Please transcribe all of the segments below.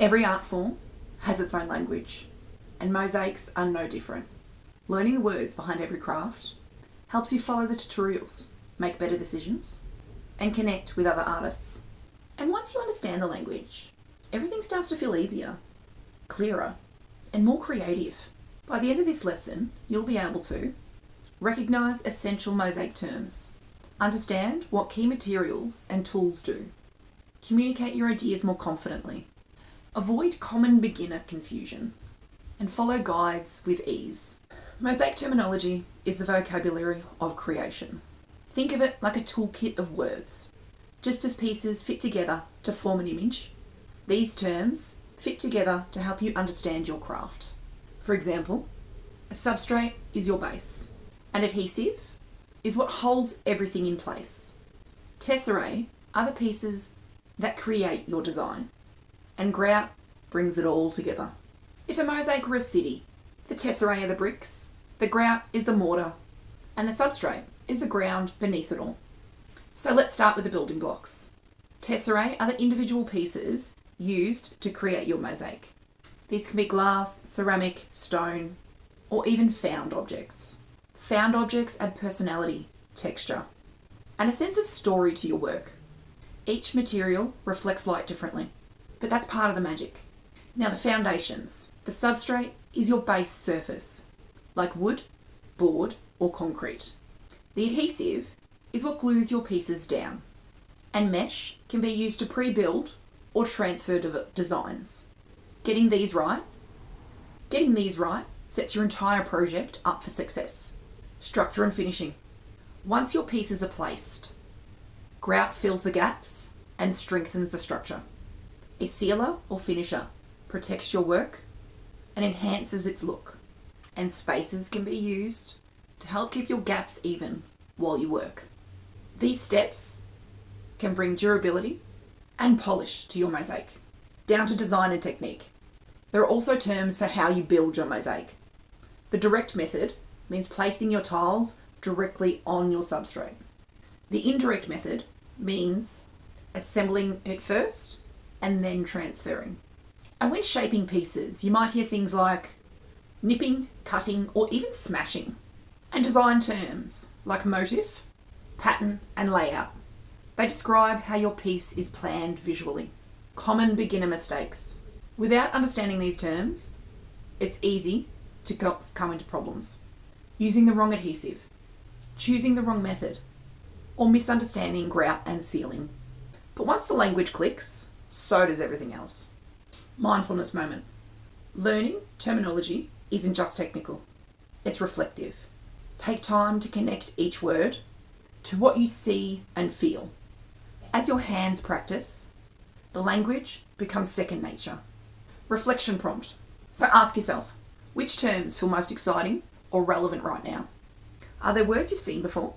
Every art form has its own language, and mosaics are no different. Learning the words behind every craft helps you follow the tutorials, make better decisions, and connect with other artists. And once you understand the language, everything starts to feel easier, clearer, and more creative. By the end of this lesson, you'll be able to recognise essential mosaic terms, understand what key materials and tools do, communicate your ideas more confidently, avoid common beginner confusion, and follow guides with ease. Mosaic terminology is the vocabulary of creation. Think of it like a toolkit of words. Just as pieces fit together to form an image, these terms fit together to help you understand your craft. For example, a substrate is your base. An adhesive is what holds everything in place. Tesserae are the pieces that create your design. And grout brings it all together. If a mosaic were a city, the tesserae are the bricks, the grout is the mortar, and the substrate is the ground beneath it all. So let's start with the building blocks. Tesserae are the individual pieces used to create your mosaic. These can be glass, ceramic, stone, or even found objects. Found objects add personality, texture, and a sense of story to your work. Each material reflects light differently, but that's part of the magic. Now the foundations. The substrate is your base surface, like wood, board, or concrete. The adhesive is what glues your pieces down, and mesh can be used to pre-build or transfer designs. Getting these right sets your entire project up for success. Structure and finishing. Once your pieces are placed, grout fills the gaps and strengthens the structure. A sealer or finisher protects your work and enhances its look, and spacers can be used to help keep your gaps even while you work. These steps can bring durability and polish to your mosaic, down to design and technique. There are also terms for how you build your mosaic. The direct method means placing your tiles directly on your substrate. The indirect method means assembling it first and then transferring. And when shaping pieces, you might hear things like nipping, cutting, or even smashing. And design terms like motif, pattern, and layout. They describe how your piece is planned visually. Common beginner mistakes. Without understanding these terms, it's easy to come into problems. Using the wrong adhesive, choosing the wrong method, or misunderstanding grout and sealing. But once the language clicks, so does everything else. Mindfulness moment. Learning terminology isn't just technical, it's reflective. Take time to connect each word to what you see and feel. As your hands practice, the language becomes second nature. Reflection prompt. So ask yourself, which terms feel most exciting or relevant right now? Are there words you've seen before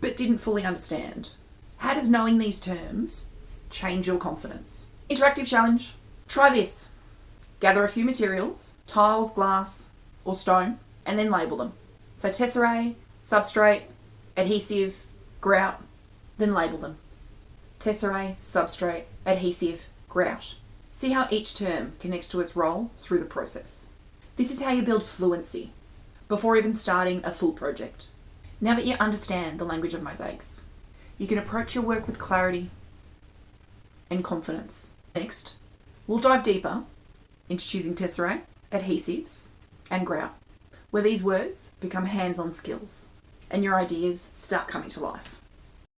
but didn't fully understand? How does knowing these terms change your confidence? Interactive challenge. Try this. Gather a few materials, tiles, glass, or stone, and then label them. So tesserae, substrate, adhesive, grout, then label them. Tesserae, substrate, adhesive, grout. See how each term connects to its role through the process. This is how you build fluency before even starting a full project. Now that you understand the language of mosaics, you can approach your work with clarity and confidence. Next, we'll dive deeper into choosing tesserae, adhesives, and grout, where these words become hands-on skills and your ideas start coming to life.